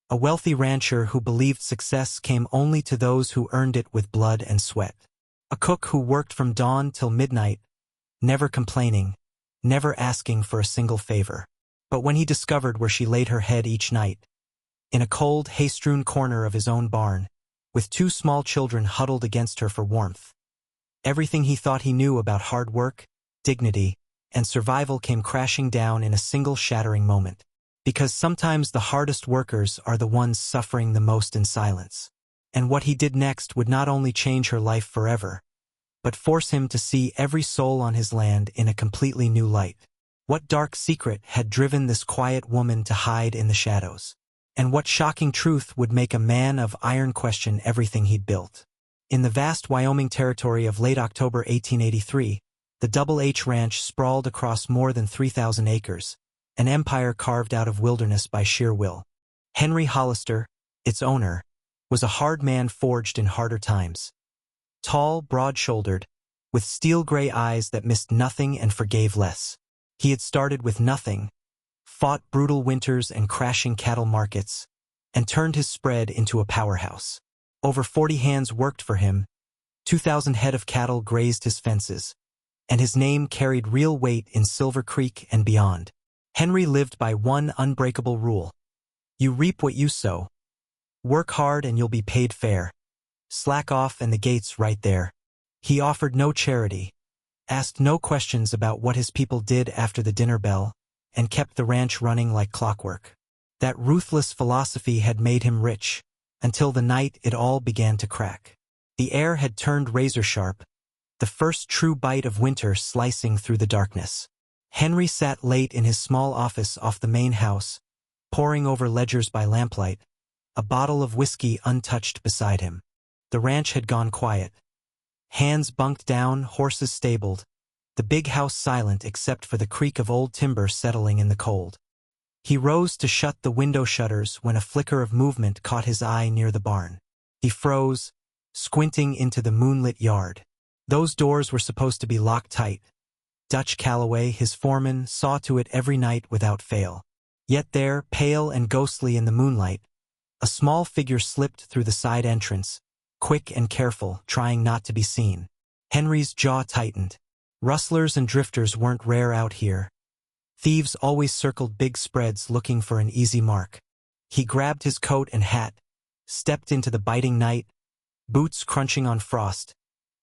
a wealthy rancher who believed success came only to those who earned it with blood and sweat. A cook who worked from dawn till midnight, never complaining, never asking for a single favor. But when he discovered where she laid her head each night, in a cold, hay-strewn corner of his own barn, with 2 small children huddled against her for warmth, everything he thought he knew about hard work, dignity, and survival came crashing down in a single shattering moment. Because sometimes the hardest workers are the ones suffering the most in silence. And what he did next would not only change her life forever, but force him to see every soul on his land in a completely new light. What dark secret had driven this quiet woman to hide in the shadows? And what shocking truth would make a man of iron question everything he'd built? In the vast Wyoming territory of late October 1883, the Double H Ranch sprawled across more than 3,000 acres, an empire carved out of wilderness by sheer will. Henry Hollister, its owner, was a hard man forged in harder times. Tall, broad-shouldered, with steel-gray eyes that missed nothing and forgave less. He had started with nothing, fought brutal winters and crashing cattle markets, and turned his spread into a powerhouse. Over 40 hands worked for him, 2,000 head of cattle grazed his fences, and his name carried real weight in Silver Creek and beyond. Henry lived by one unbreakable rule. You reap what you sow. Work hard and you'll be paid fair. Slack off and the gate's right there. He offered no charity, asked no questions about what his people did after the dinner bell, and kept the ranch running like clockwork. That ruthless philosophy had made him rich, until the night it all began to crack. The air had turned razor-sharp, the first true bite of winter slicing through the darkness. Henry sat late in his small office off the main house, poring over ledgers by lamplight, a bottle of whiskey untouched beside him. The ranch had gone quiet. Hands bunked down, horses stabled, the big house silent except for the creak of old timber settling in the cold. He rose to shut the window shutters when a flicker of movement caught his eye near the barn. He froze, squinting into the moonlit yard. Those doors were supposed to be locked tight. Dutch Calloway, his foreman, saw to it every night without fail. Yet there, pale and ghostly in the moonlight, a small figure slipped through the side entrance, quick and careful, trying not to be seen. Henry's jaw tightened. Rustlers and drifters weren't rare out here. Thieves always circled big spreads looking for an easy mark. He grabbed his coat and hat, stepped into the biting night, boots crunching on frost,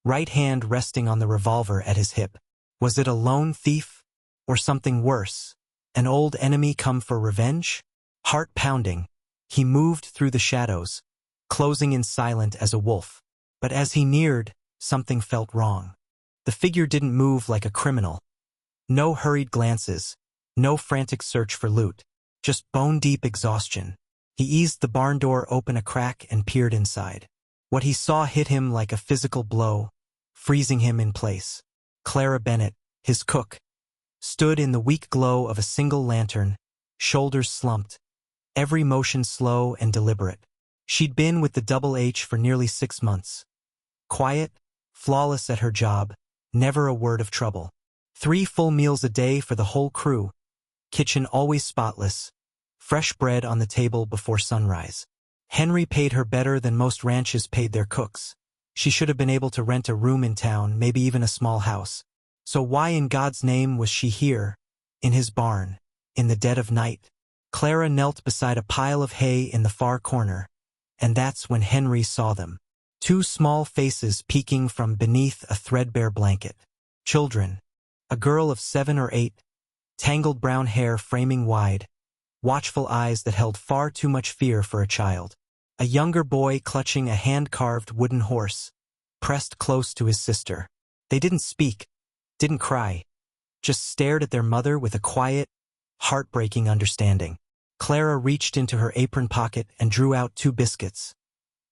right hand resting on the revolver at his hip. Was it a lone thief? Or something worse? An old enemy come for revenge? Heart pounding, he moved through the shadows, closing in silent as a wolf. But as he neared, something felt wrong. The figure didn't move like a criminal. No hurried glances, no frantic search for loot, just bone-deep exhaustion. He eased the barn door open a crack and peered inside. What he saw hit him like a physical blow, freezing him in place. Clara Bennett, his cook, stood in the weak glow of a single lantern, shoulders slumped, every motion slow and deliberate. She'd been with the Double H for nearly 6 months. Quiet, flawless at her job, never a word of trouble. 3 full meals a day for the whole crew, kitchen always spotless, fresh bread on the table before sunrise. Henry paid her better than most ranches paid their cooks. She should have been able to rent a room in town, maybe even a small house. So why in God's name was she here, in his barn, in the dead of night? Clara knelt beside a pile of hay in the far corner, and that's when Henry saw them. 2 small faces peeking from beneath a threadbare blanket. Children, a girl of 7 or 8, tangled brown hair framing wide, watchful eyes that held far too much fear for a child. A younger boy clutching a hand-carved wooden horse, pressed close to his sister. They didn't speak, didn't cry, just stared at their mother with a quiet, heartbreaking understanding. Clara reached into her apron pocket and drew out 2 biscuits.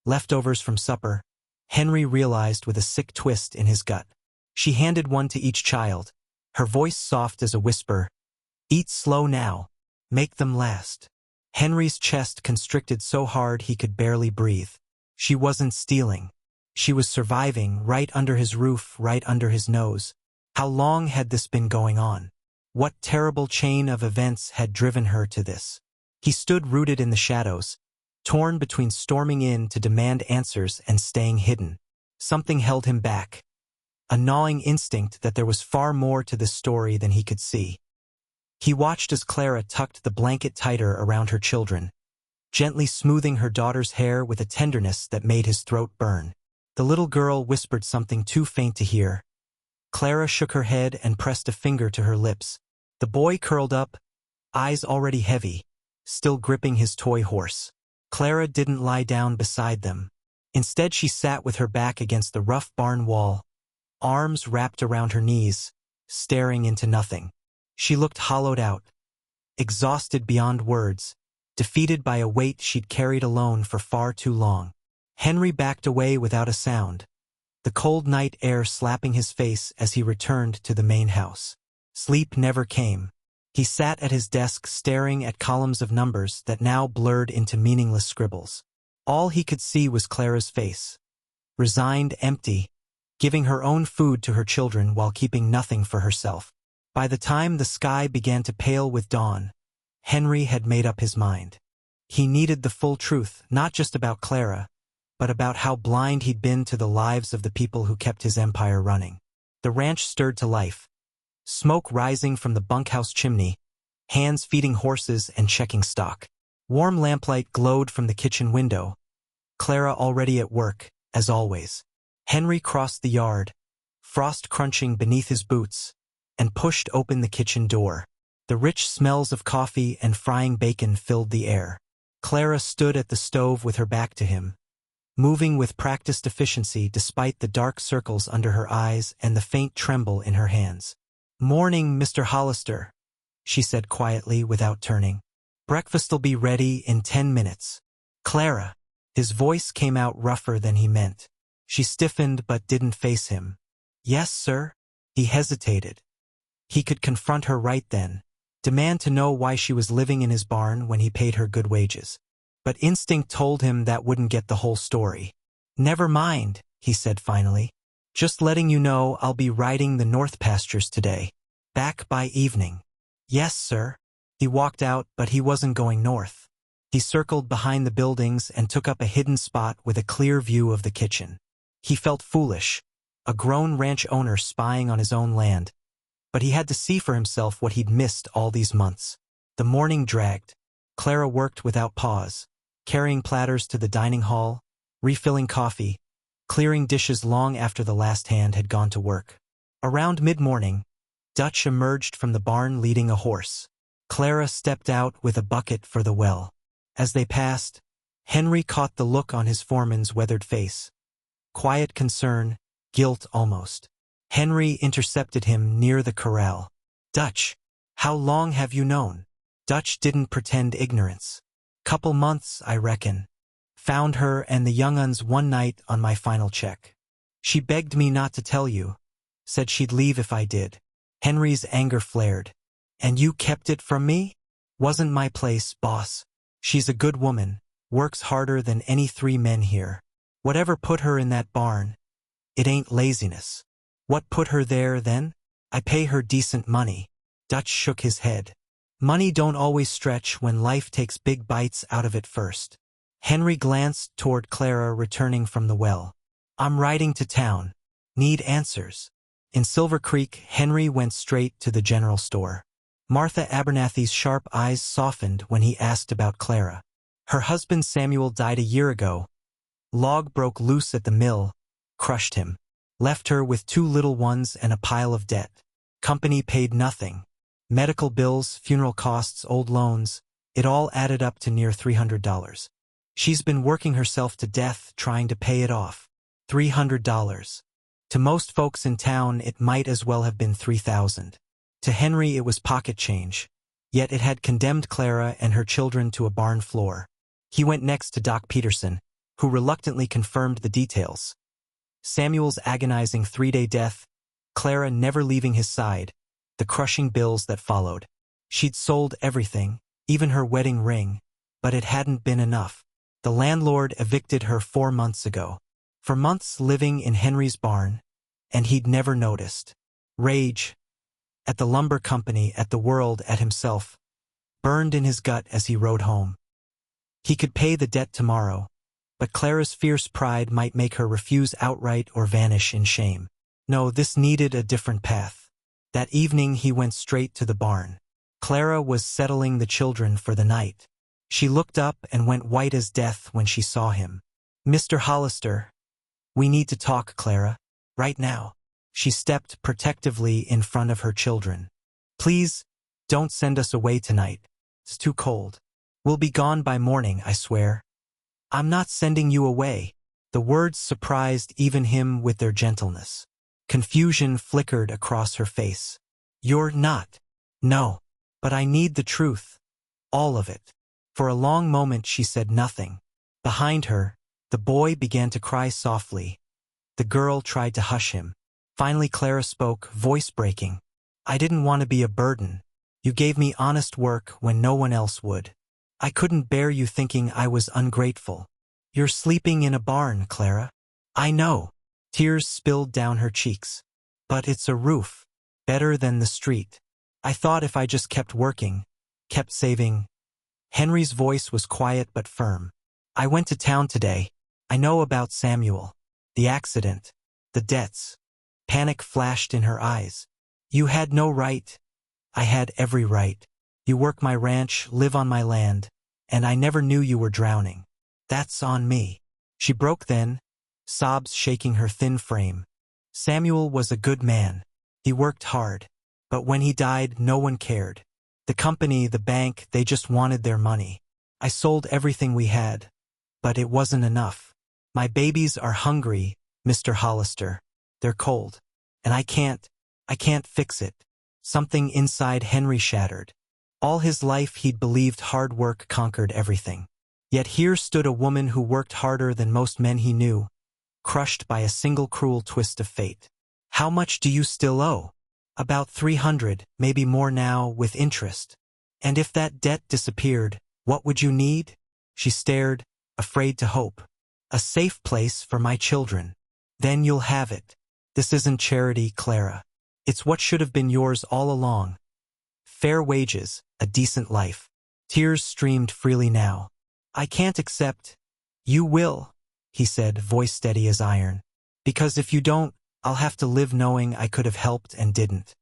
Leftovers from supper, Henry realized with a sick twist in his gut. She handed one to each child, her voice soft as a whisper. Eat slow now. Make them last. Henry's chest constricted so hard he could barely breathe. She wasn't stealing. She was surviving right under his roof, right under his nose. How long had this been going on? What terrible chain of events had driven her to this? He stood rooted in the shadows, torn between storming in to demand answers and staying hidden. Something held him back, a gnawing instinct that there was far more to this story than he could see. He watched as Clara tucked the blanket tighter around her children, gently smoothing her daughter's hair with a tenderness that made his throat burn. The little girl whispered something too faint to hear. Clara shook her head and pressed a finger to her lips. The boy curled up, eyes already heavy, still gripping his toy horse. Clara didn't lie down beside them. Instead, she sat with her back against the rough barn wall, arms wrapped around her knees, staring into nothing. She looked hollowed out, exhausted beyond words, defeated by a weight she'd carried alone for far too long. Henry backed away without a sound, the cold night air slapping his face as he returned to the main house. Sleep never came. He sat at his desk staring at columns of numbers that now blurred into meaningless scribbles. All he could see was Clara's face, resigned, empty, giving her own food to her children while keeping nothing for herself. By the time the sky began to pale with dawn, Henry had made up his mind. He needed the full truth, not just about Clara, but about how blind he'd been to the lives of the people who kept his empire running. The ranch stirred to life, smoke rising from the bunkhouse chimney, hands feeding horses and checking stock. Warm lamplight glowed from the kitchen window, Clara already at work, as always. Henry crossed the yard, frost crunching beneath his boots, and pushed open the kitchen door. The rich smells of coffee and frying bacon filled the air. Clara stood at the stove with her back to him, moving with practiced efficiency despite the dark circles under her eyes and the faint tremble in her hands. "Morning, Mr. Hollister," she said quietly without turning. "Breakfast'll be ready in 10 minutes. Clara." His voice came out rougher than he meant. She stiffened but didn't face him. "Yes, sir." He hesitated. He could confront her right then, demand to know why she was living in his barn when he paid her good wages. But instinct told him that wouldn't get the whole story. "Never mind," he said finally. "Just letting you know I'll be riding the north pastures today. Back by evening." "Yes, sir." He walked out, but he wasn't going north. He circled behind the buildings and took up a hidden spot with a clear view of the kitchen. He felt foolish, a grown ranch owner spying on his own land. But he had to see for himself what he'd missed all these months. The morning dragged. Clara worked without pause, carrying platters to the dining hall, refilling coffee, clearing dishes long after the last hand had gone to work. Around mid-morning, Dutch emerged from the barn leading a horse. Clara stepped out with a bucket for the well. As they passed, Henry caught the look on his foreman's weathered face. Quiet concern, guilt almost. Henry intercepted him near the corral. "Dutch, how long have you known?" Dutch didn't pretend ignorance. "Couple months, I reckon. Found her and the young uns one night on my final check. She begged me not to tell you. Said she'd leave if I did." Henry's anger flared. "And you kept it from me?" "Wasn't my place, boss. She's a good woman, works harder than any 3 men here. Whatever put her in that barn, it ain't laziness." "What put her there, then?" "I pay her decent money." Dutch shook his head. "Money don't always stretch when life takes big bites out of it first." Henry glanced toward Clara returning from the well. "I'm riding to town. Need answers." In Silver Creek, Henry went straight to the general store. Martha Abernathy's sharp eyes softened when he asked about Clara. Her husband Samuel died a year ago. Log broke loose at the mill, crushed him. Left her with 2 little ones and a pile of debt. Company paid nothing. Medical bills, funeral costs, old loans, it all added up to near $300. She's been working herself to death trying to pay it off. $300. To most folks in town, it might as well have been $3,000. To Henry, it was pocket change. Yet it had condemned Clara and her children to a barn floor. He went next to Doc Peterson, who reluctantly confirmed the details. Samuel's agonizing 3-day death, Clara never leaving his side, the crushing bills that followed. She'd sold everything, even her wedding ring, but it hadn't been enough. The landlord evicted her 4 months ago. For months living in Henry's barn, and he'd never noticed. Rage, at the lumber company, at the world, at himself, burned in his gut as he rode home. He could pay the debt tomorrow, but Clara's fierce pride might make her refuse outright or vanish in shame. No, this needed a different path. That evening he went straight to the barn. Clara was settling the children for the night. She looked up and went white as death when she saw him. "Mr. Hollister, we need to talk, Clara. Right now." She stepped protectively in front of her children. "Please, don't send us away tonight. It's too cold. We'll be gone by morning, I swear." "I'm not sending you away." The words surprised even him with their gentleness. Confusion flickered across her face. "You're not." "No. But I need the truth. All of it." For a long moment she said nothing. Behind her, the boy began to cry softly. The girl tried to hush him. Finally Clara spoke, voice breaking. "I didn't want to be a burden. You gave me honest work when no one else would. I couldn't bear you thinking I was ungrateful. You're sleeping in a barn, Clara." "I know." Tears spilled down her cheeks. "But it's a roof. Better than the street. I thought if I just kept working, kept saving." Henry's voice was quiet but firm. "I went to town today. I know about Samuel. The accident. The debts." Panic flashed in her eyes. "You had no right." "I had every right. You work my ranch, live on my land, and I never knew you were drowning. That's on me." She broke then, sobs shaking her thin frame. "Samuel was a good man. He worked hard. But when he died, no one cared. The company, the bank, they just wanted their money. I sold everything we had. But it wasn't enough. My babies are hungry, Mr. Hollister. They're cold. And I can't fix it." Something inside Henry shattered. All his life he'd believed hard work conquered everything. Yet here stood a woman who worked harder than most men he knew, crushed by a single cruel twist of fate. "How much do you still owe?" "About 300, maybe more now, with interest." "And if that debt disappeared, what would you need?" She stared, afraid to hope. "A safe place for my children." "Then you'll have it. This isn't charity, Clara. It's what should have been yours all along. Fair wages, a decent life." Tears streamed freely now. "I can't accept." "You will," he said, voice steady as iron. "Because if you don't, I'll have to live knowing I could have helped and didn't.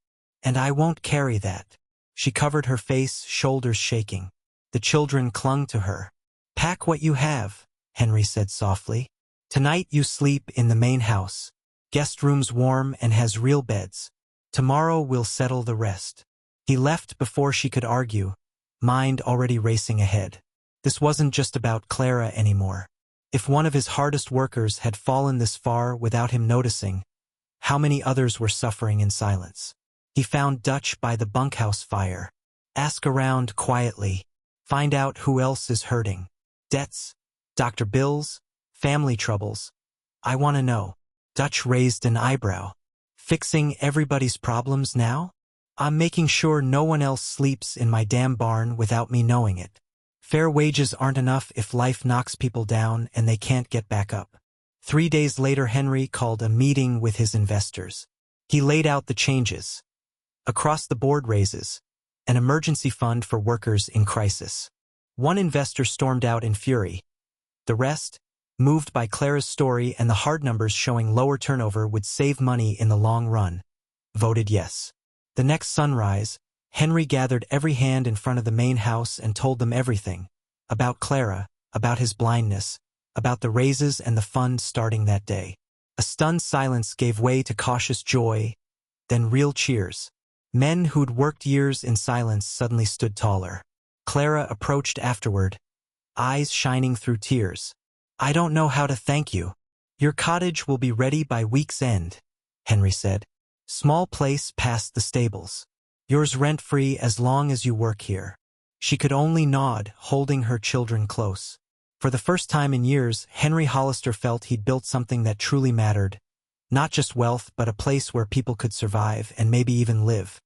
And I won't carry that." She covered her face, shoulders shaking. The children clung to her. "Pack what you have," Henry said softly. "Tonight you sleep in the main house. Guest room's warm and has real beds. Tomorrow we'll settle the rest." He left before she could argue, mind already racing ahead. This wasn't just about Clara anymore. If one of his hardest workers had fallen this far without him noticing, how many others were suffering in silence? He found Dutch by the bunkhouse fire. "Ask around quietly. Find out who else is hurting. Debts, doctor bills, family troubles. I want to know." Dutch raised an eyebrow. "Fixing everybody's problems now? I'm making sure no one else sleeps in my damn barn without me knowing it. Fair wages aren't enough if life knocks people down and they can't get back up." 3 days later Henry called a meeting with his investors. He laid out the changes. Across-the-board raises. An emergency fund for workers in crisis. One investor stormed out in fury. The rest, moved by Clara's story and the hard numbers showing lower turnover would save money in the long run, voted yes. The next sunrise, Henry gathered every hand in front of the main house and told them everything. About Clara, about his blindness, about the raises and the fund starting that day. A stunned silence gave way to cautious joy, then real cheers. Men who'd worked years in silence suddenly stood taller. Clara approached afterward, eyes shining through tears. "I don't know how to thank you. Your cottage will be ready by week's end," Henry said. "Small place past the stables. Yours rent-free as long as you work here." She could only nod, holding her children close. For the first time in years, Henry Hollister felt he'd built something that truly mattered. Not just wealth, but a place where people could survive and maybe even live.